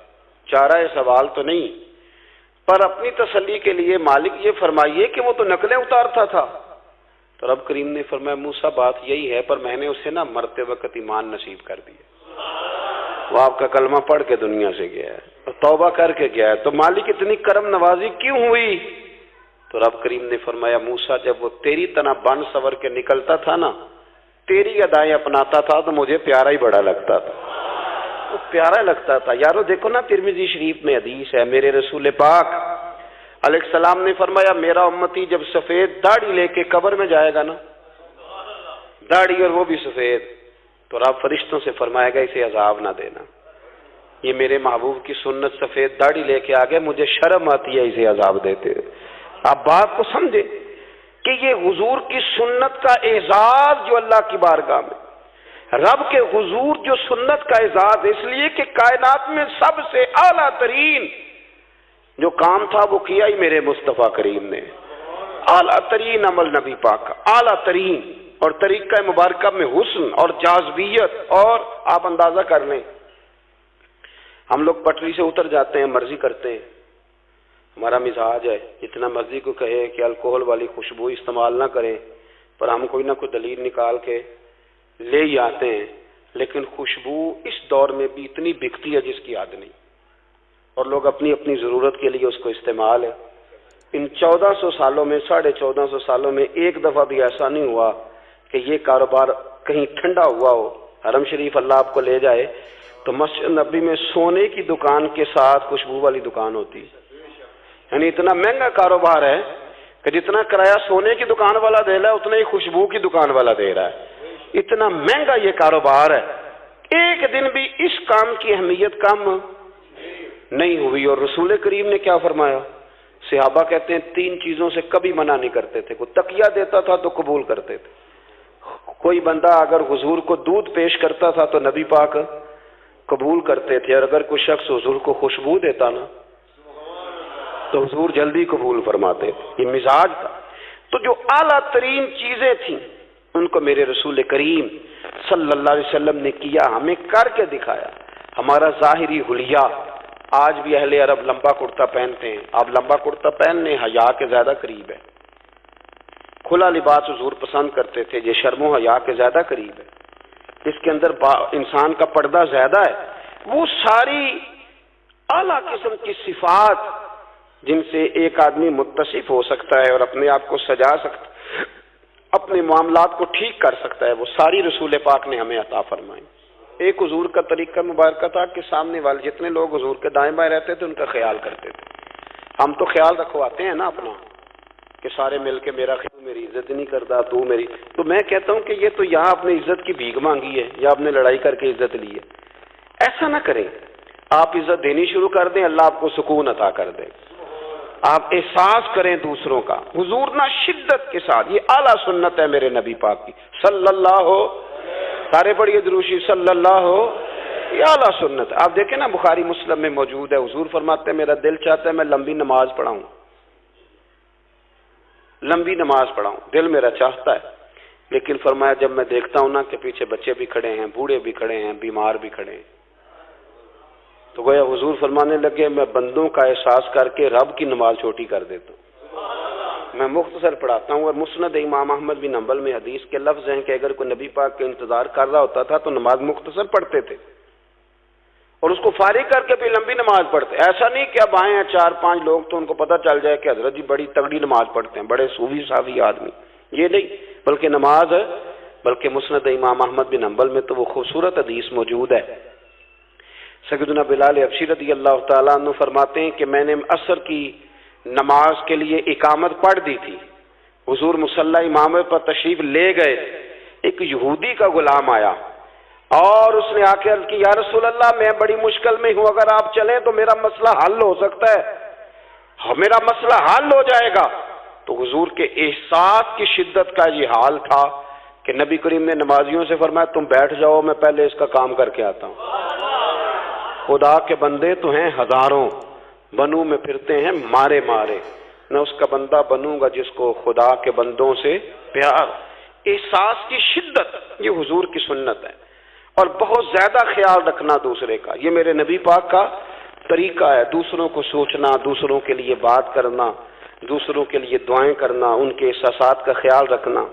چارہ سوال تو نہیں، پر اپنی تسلی کے لیے مالک یہ فرمائیے کہ وہ تو نقلیں اتارتا تھا۔ تو رب کریم نے فرمایا موسیٰ بات یہی ہے، پر میں نے اسے نا مرتے وقت ایمان نصیب کر دیا، وہ آپ کا کلمہ پڑھ کے دنیا سے گیا ہے اور توبہ کر کے گیا ہے، تو مالک اتنی کرم نوازی کیوں ہوئی؟ تو رب کریم نے فرمایا موسیٰ جب وہ تیری طرح بن سور کے نکلتا تھا نا، تیری ادائیں اپناتا تھا تو مجھے پیارا ہی بڑا لگتا تھا، وہ پیارا لگتا تھا۔ یارو دیکھو نا ترمذی شریف میں حدیث ہے، میرے رسول پاک علیہ السلام نے فرمایا میرا امتی جب سفید داڑھی لے کے قبر میں جائے گا نا، داڑھی اور وہ بھی سفید، تو رب فرشتوں سے فرمائے گا اسے عذاب نہ دینا، یہ میرے محبوب کی سنت سفید داڑھی لے کے آگے، مجھے شرم آتی ہے اسے عذاب دیتے ہوئے۔ آپ بات کو سمجھے کہ یہ حضور کی سنت کا اعزاز جو اللہ کی بارگاہ میں، رب کے حضور جو سنت کا اعزاز اس لیے کہ کائنات میں سب سے اعلیٰ ترین جو کام تھا وہ کیا ہی میرے مصطفیٰ کریم نے، اعلیٰ ترین عمل نبی پاک کا، اعلیٰ ترین، اور طریقہ مبارکہ میں حسن اور جاذبیت، اور آپ اندازہ کر لیں ہم لوگ پٹری سے اتر جاتے ہیں، مرضی کرتے ہیں، ہمارا مزاج ہے جتنا مرضی کو کہے کہ الکوہل والی خوشبو استعمال نہ کریں، پر ہم کوئی نہ کوئی دلیل نکال کے لے ہی آتے ہیں، لیکن خوشبو اس دور میں بھی اتنی بکتی ہے جس کی حد نہیں، اور لوگ اپنی اپنی ضرورت کے لیے اس کو استعمال ہے۔ ان 1400 سالوں میں 1450 سالوں میں ایک دفعہ بھی ایسا نہیں ہوا کہ یہ کاروبار کہیں ٹھنڈا ہوا ہو۔ حرم شریف اللہ آپ کو لے جائے تو مسجد نبی میں سونے کی دکان کے ساتھ خوشبو والی دکان ہوتی، یعنی اتنا مہنگا کاروبار ہے کہ جتنا کرایہ سونے کی دکان والا دے رہا ہے اتنا ہی خوشبو کی دکان والا دے رہا ہے، اتنا مہنگا یہ کاروبار ہے۔ ایک دن بھی اس کام کی اہمیت کم نہیں ہوئی، اور رسول کریم نے کیا فرمایا؟ صحابہ کہتے ہیں 3 چیزوں سے کبھی منع نہیں کرتے تھے، کوئی تقیہ دیتا تھا تو قبول کرتے تھے، کوئی بندہ اگر حضور کو دودھ پیش کرتا تھا تو نبی پاک قبول کرتے تھے، اور اگر کوئی شخص حضور کو خوشبو دیتا نا تو حضور جلدی قبول فرماتے تھے، یہ مزاج تھا۔ تو جو اعلیٰ ترین چیزیں تھیں ان کو میرے رسول کریم صلی اللہ علیہ وسلم نے کیا، ہمیں کر کے دکھایا۔ ہمارا ظاہری حلیہ آج بھی اہل عرب لمبا کرتا پہنتے ہیں، آپ لمبا کرتا پہننے حیا کے زیادہ قریب ہے، کھلا لباس حضور پسند کرتے تھے، یہ شرم و حیا کے زیادہ قریب ہے، اس کے اندر انسان کا پردہ زیادہ ہے۔ وہ ساری اعلیٰ قسم کی صفات جن سے ایک آدمی متصف ہو سکتا ہے اور اپنے آپ کو سجا سکتا ہے، اپنے معاملات کو ٹھیک کر سکتا ہے، وہ ساری رسول پاک نے ہمیں عطا فرمائی۔ ایک حضور کا طریقہ مبارکہ تھا کہ سامنے والے جتنے لوگ حضور کے دائیں بائیں رہتے تھے ان کا خیال کرتے تھے۔ ہم تو خیال رکھواتے ہیں نا اپنا کہ سارے مل کے میرا خیال، میری عزت نہیں کرتا تو میری، تو میں کہتا ہوں کہ یہ تو یہاں اپنے عزت کی بھیک مانگی ہے یا آپ نے لڑائی کر کے عزت لی ہے، ایسا نہ کریں، آپ عزت دینی شروع کر دیں، اللہ آپ کو سکون عطا کر دے، آپ احساس کریں دوسروں کا۔ حضور نہ شدت کے ساتھ، یہ اعلیٰ سنت ہے میرے نبی پاک کی صلی اللہ، سارے پڑھیے دروشی صلی اللہ، یہ اعلیٰ سنت۔ آپ دیکھیں نا بخاری مسلم میں موجود ہے، حضور فرماتے ہیں میرا دل چاہتا ہے میں لمبی نماز پڑھاؤں، لمبی نماز پڑھاؤں، دل میرا چاہتا ہے، لیکن فرمایا جب میں دیکھتا ہوں نا کہ پیچھے بچے بھی کھڑے ہیں، بوڑھے بھی کھڑے ہیں، بیمار بھی کھڑے ہیں، تو گویا حضور فرمانے لگے میں بندوں کا احساس کر کے رب کی نماز چھوٹی کر دیتا ہوں، میں مختصر پڑھاتا ہوں۔ اور مسند امام احمد بن حنبل میں حدیث کے لفظ ہیں کہ اگر کوئی نبی پاک کا انتظار کر رہا ہوتا تھا تو نماز مختصر پڑھتے تھے اور اس کو فارغ کر کے بھی لمبی نماز پڑھتے، ایسا نہیں کہ اب آئے ہیں 4-5 لوگ تو ان کو پتہ چل جائے کہ حضرت جی بڑی تگڑی نماز پڑھتے ہیں، بڑے صوفی صافی آدمی، یہ نہیں، بلکہ نماز ہے، بلکہ مسند امام احمد بن حنبل میں تو وہ خوبصورت حدیث موجود ہے۔ سیدنا بلال حبشی رضی اللہ تعالیٰ عنہ فرماتے ہیں کہ میں نے عصر کی نماز کے لیے اقامت پڑھ دی تھی، حضور مصلی امامت پر تشریف لے گئے، ایک یہودی کا غلام آیا، اور اس نے آ کے عرض کی یا رسول اللہ میں بڑی مشکل میں ہوں، اگر آپ چلیں تو میرا مسئلہ حل ہو سکتا ہے، میرا مسئلہ حل ہو جائے گا۔ تو حضور کے احساس کی شدت کا یہ حال تھا کہ نبی کریم نے نمازیوں سے فرمایا تم بیٹھ جاؤ، میں پہلے اس کا کام کر کے آتا ہوں۔ خدا کے بندے تو ہیں ہزاروں، بنوں میں پھرتے ہیں مارے مارے، میں اس کا بندہ بنوں گا جس کو خدا کے بندوں سے پیار۔ احساس کی شدت یہ حضور کی سنت ہے، اور بہت زیادہ خیال رکھنا دوسرے کا، یہ میرے نبی پاک کا طریقہ ہے۔ دوسروں کو سوچنا، دوسروں کے لیے بات کرنا، دوسروں کے لیے دعائیں کرنا، ان کے احساسات کا خیال رکھنا۔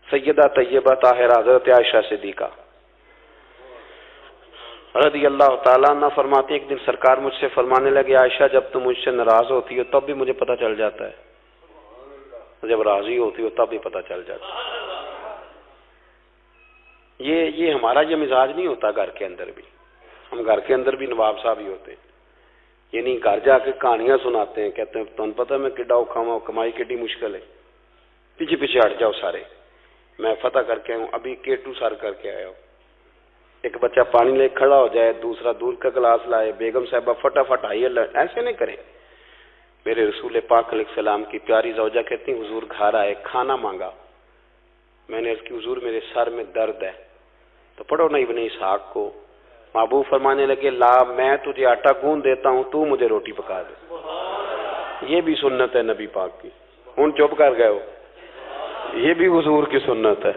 سیدہ طیبہ طاہرہ حضرت عائشہ صدیقہ رضی اللہ تعالیٰ عنہ فرماتی، ایک دن سرکار مجھ سے فرمانے لگے عائشہ جب تم مجھ سے ناراض ہوتی ہو تب بھی مجھے پتہ چل جاتا ہے، جب راضی ہوتی ہو تب بھی پتہ چل جاتا ہے۔ یہ ہمارا یہ مزاج نہیں ہوتا گھر کے اندر بھی، ہم گھر کے اندر بھی نواب صاحب ہی ہوتے ہیں، یہ نہیں گھر جا کے کہانیاں سناتے ہیں، کہتے ہیں تمہیں پتہ میں کڈا اوکھا کمائی کیڈی مشکل ہے، پیچھے پیچھے ہٹ جاؤ سارے، میں فتح کر کے ہوں، ابھی K2 سر کر کے آیا ہوں۔ ایک بچہ پانی لے کھڑا ہو جائے، دوسرا دودھ کا گلاس لائے، بیگم صاحبہ فٹافٹ آئیے، ایسے نہیں کریں۔ میرے رسول پاک علیہ السلام کی پیاری زوجہ کہتی ہیں حضور گھر آئے، کھانا مانگا، میں نے عرض کی حضور میرے سر میں درد ہے، تو پڑھو نا ابن اسحاق کو۔ محبوب فرمانے لگے لا میں تجھے آٹا گوندھ دیتا ہوں، تو مجھے روٹی پکا دے۔ یہ بھی سنت ہے نبی پاک کی، ہن چپ کر گئے ہو، یہ بھی حضور کی سنت ہے،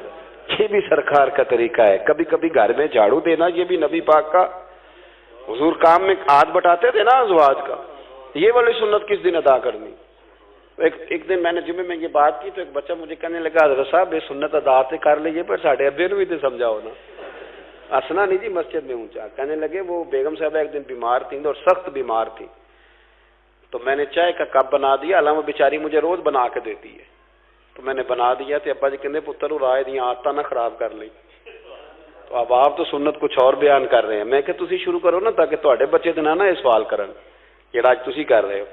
یہ بھی سرکار کا طریقہ ہے۔ کبھی کبھی گھر میں جھاڑو دینا یہ بھی نبی پاک کا، حضور کام میں ہاتھ بٹاتے تھے نا ازواج کا، یہ والی سنت کس دن ادا کرنی۔ ایک دن میں نے جمعے میں یہ بات کی تو ایک بچہ مجھے کہنے لگا حضرت صاحب یہ سنت ادا تے کر لیجیے پر ساڈے ابے نو بھی تو سمجھاؤ نا۔ ہنسنا نہیں جی مسجد میں اونچا، کہنے لگے وہ بیگم صاحبہ ایک دن بیمار تھیں اور سخت بیمار تھی، تو میں نے چائے کا کپ بنا دیا، حالانکہ وہ بیچاری مجھے روز بنا کے دیتی ہے، تو میں نے بنا دیا تو ابا جی کہنے پتر رائے دیا آتا نہ خراب کر لی، تو اب آپ تو سنت کچھ اور بیان کر رہے ہیں۔ میں کہ تسی شروع کرو نا تاکہ تواڈے بچے تے نہ یہ سوال کرن جڑا اج تسی کر رہے ہو،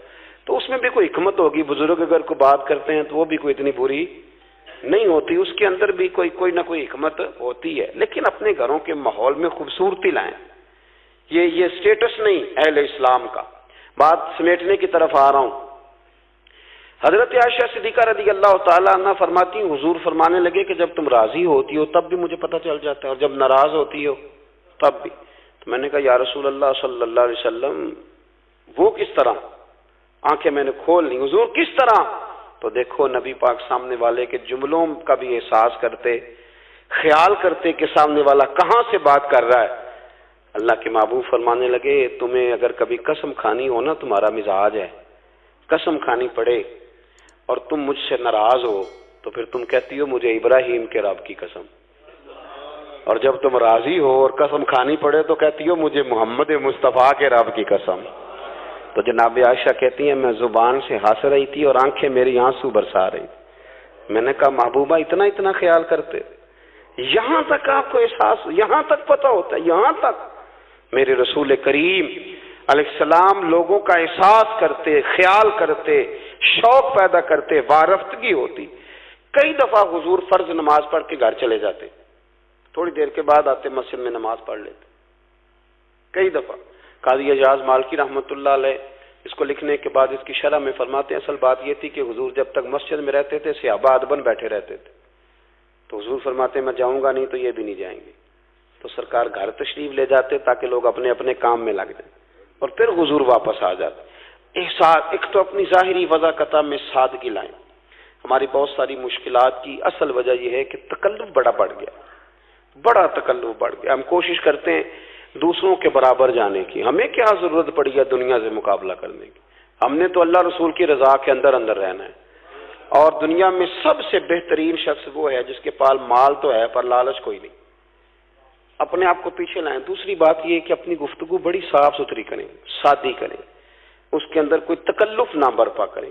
تو اس میں بھی کوئی حکمت ہوگی۔ بزرگ اگر کوئی بات کرتے ہیں تو وہ بھی کوئی اتنی بری نہیں ہوتی، اس کے اندر بھی کوئی نہ کوئی حکمت ہوتی ہے، لیکن اپنے گھروں کے ماحول میں خوبصورتی لائیں، یہ سٹیٹس نہیں اہل اسلام کا۔ بات سمیٹنے کی طرف آ رہا ہوں۔ حضرت عائشہ صدیقہ رضی اللہ تعالیٰ عنہ فرماتی ہیں حضور فرمانے لگے کہ جب تم راضی ہوتی ہو تب بھی مجھے پتہ چل جاتا ہے اور جب ناراض ہوتی ہو تب بھی۔ تو میں نے کہا یا رسول اللہ صلی اللہ علیہ وسلم وہ کس طرح؟ آنکھیں میں نے کھول لی، حضور کس طرح؟ تو دیکھو نبی پاک سامنے والے کے جملوں کا بھی احساس کرتے، خیال کرتے کہ سامنے والا کہاں سے بات کر رہا ہے۔ اللہ کے محبوب فرمانے لگے تمہیں اگر کبھی قسم کھانی ہو نا، تمہارا مزاج ہے قسم کھانی پڑے اور تم مجھ سے ناراض ہو تو پھر تم کہتی ہو مجھے ابراہیم کے رب کی قسم، اور جب تم راضی ہو اور قسم کھانی پڑے تو کہتی ہو مجھے محمد مصطفیٰ کے رب کی قسم۔ تو جناب عائشہ کہتی ہیں میں زبان سے ہنس رہی تھی اور آنکھیں میری آنسو برسا رہی تھی۔ میں نے کہا محبوبہ اتنا خیال کرتے، یہاں تک آپ کو احساس، یہاں تک پتہ ہوتا ہے، یہاں تک میرے رسول کریم علیہ السلام لوگوں کا احساس کرتے، خیال کرتے، شوق پیدا کرتے، وارفتگی ہوتی۔ کئی دفعہ حضور فرض نماز پڑھ کے گھر چلے جاتے، تھوڑی دیر کے بعد آتے مسجد میں نماز پڑھ لیتے۔ کئی دفعہ قاضی اعجاز مالکی رحمۃ اللہ علیہ اس کو لکھنے کے بعد اس کی شرح میں فرماتے ہیں اصل بات یہ تھی کہ حضور جب تک مسجد میں رہتے تھے صحابہ ادباً بیٹھے رہتے تھے، تو حضور فرماتے ہیں میں جاؤں گا نہیں تو یہ بھی نہیں جائیں گے، تو سرکار گھر تشریف لے جاتے تاکہ لوگ اپنے اپنے کام میں لگ جائیں، اور پھر حضور واپس آ جاتے۔ ایک تو اپنی ظاہری وضاقتہ میں سادگی لائیں۔ ہماری بہت ساری مشکلات کی اصل وجہ یہ ہے کہ تکلف بڑا بڑھ گیا، بڑا تکلف بڑھ گیا۔ ہم کوشش کرتے ہیں دوسروں کے برابر جانے کی، ہمیں کیا ضرورت پڑی ہے دنیا سے مقابلہ کرنے کی؟ ہم نے تو اللہ رسول کی رضا کے اندر رہنا ہے، اور دنیا میں سب سے بہترین شخص وہ ہے جس کے پاس مال تو ہے پر لالچ کوئی نہیں۔ اپنے آپ کو پیچھے لائیں۔ دوسری بات یہ کہ اپنی گفتگو بڑی صاف ستھری کریں، سادی کریں، اس کے اندر کوئی تکلف نہ برپا کریں،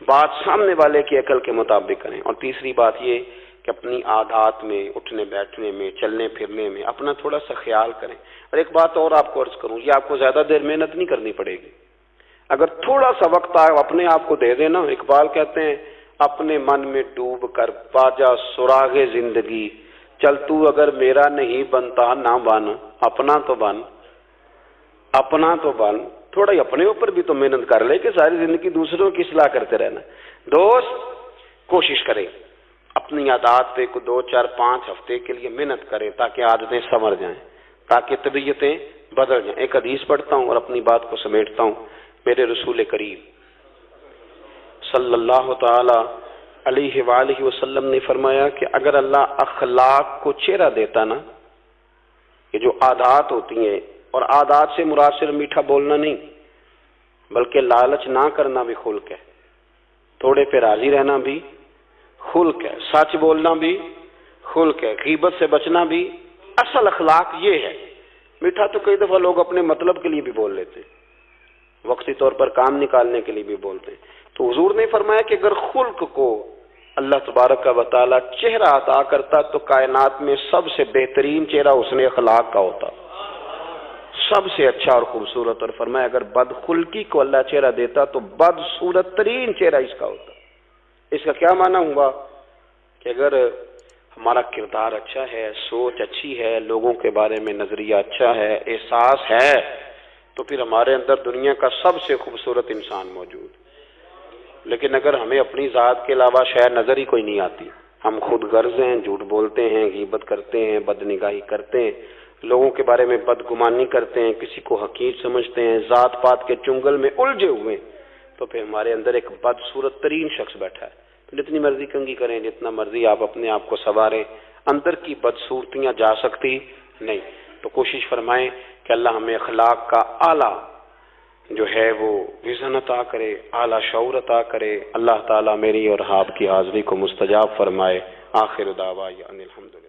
بات سامنے والے کی عقل کے مطابق کریں۔ اور تیسری بات یہ کہ اپنی عادات میں، اٹھنے بیٹھنے میں، چلنے پھرنے میں اپنا تھوڑا سا خیال کریں۔ اور ایک بات اور آپ کو عرض کروں، یہ آپ کو زیادہ دیر محنت نہیں کرنی پڑے گی، اگر تھوڑا سا وقت آپ اپنے آپ کو دے دینا۔ اقبال کہتے ہیں اپنے من میں ڈوب کر پا جا سراغ زندگی، چل تو اگر میرا نہیں بنتا نہ بن، اپنا تو بن، اپنا تو بن، تھوڑا ہی اپنے اوپر بھی تو محنت کر لے کہ ساری زندگی دوسروں کی اصلاح کرتے رہنا۔ دوست کوشش کریں اپنی عادات پہ 2 4 5 ہفتے کے لیے محنت کریں تاکہ عادتیں سنور جائیں، تاکہ طبیعتیں بدل جائیں۔ ایک حدیث پڑھتا ہوں اور اپنی بات کو سمیٹتا ہوں۔ میرے رسول کریم صلی اللہ تعالی علیہ وآلہ وسلم نے فرمایا کہ اگر اللہ اخلاق کو چہرہ دیتا نا، یہ جو عادات ہوتی ہیں، اور عادات سے مراد صرف میٹھا بولنا نہیں بلکہ لالچ نہ کرنا بھی خلق ہے، تھوڑے پہ راضی رہنا بھی خلق ہے، سچ بولنا بھی خلق ہے، غیبت سے بچنا بھی اصل اخلاق یہ ہے۔ میٹھا تو کئی دفعہ لوگ اپنے مطلب کے لیے بھی بول لیتے ہیں، وقتی طور پر کام نکالنے کے لیے بھی بولتے ہیں۔ تو حضور نے فرمایا کہ اگر خلق کو اللہ تبارک و تعالی چہرہ عطا کرتا تو کائنات میں سب سے بہترین چہرہ حسن اخلاق کا ہوتا، سب سے اچھا اور خوبصورت، اور فرمایا اگر بدخلقی کو اللہ چہرہ دیتا تو بدصورت ترین چہرہ اس کا ہوتا۔ اس کا کیا معنی ہوا کہ اگر ہمارا کردار اچھا ہے، سوچ اچھی ہے، لوگوں کے بارے میں نظریہ اچھا ہے، احساس ہے، تو پھر ہمارے اندر دنیا کا سب سے خوبصورت انسان موجود۔ لیکن اگر ہمیں اپنی ذات کے علاوہ شاید نظر ہی کوئی نہیں آتی، ہم خود غرض ہیں، جھوٹ بولتے ہیں، غیبت کرتے ہیں، بدنگاہی کرتے ہیں، لوگوں کے بارے میں بدگمانی کرتے ہیں، کسی کو حقیر سمجھتے ہیں، ذات پات کے چنگل میں الجھے ہوئے، تو پھر ہمارے اندر ایک بدصورت ترین شخص بیٹھا ہے۔ جتنی مرضی کنگھی کریں، جتنا مرضی آپ اپنے آپ کو سنواریں، اندر کی بدصورتیاں جا سکتی نہیں۔ تو کوشش فرمائیں کہ اللہ ہمیں اخلاق کا اعلیٰ جو ہے وہ وژن عطا کرے، اعلیٰ شعور عطا کرے۔ اللہ تعالیٰ میری اور آپ کی حاضری کو مستجاب فرمائے۔ آخر دعوانا ان الحمدللہ۔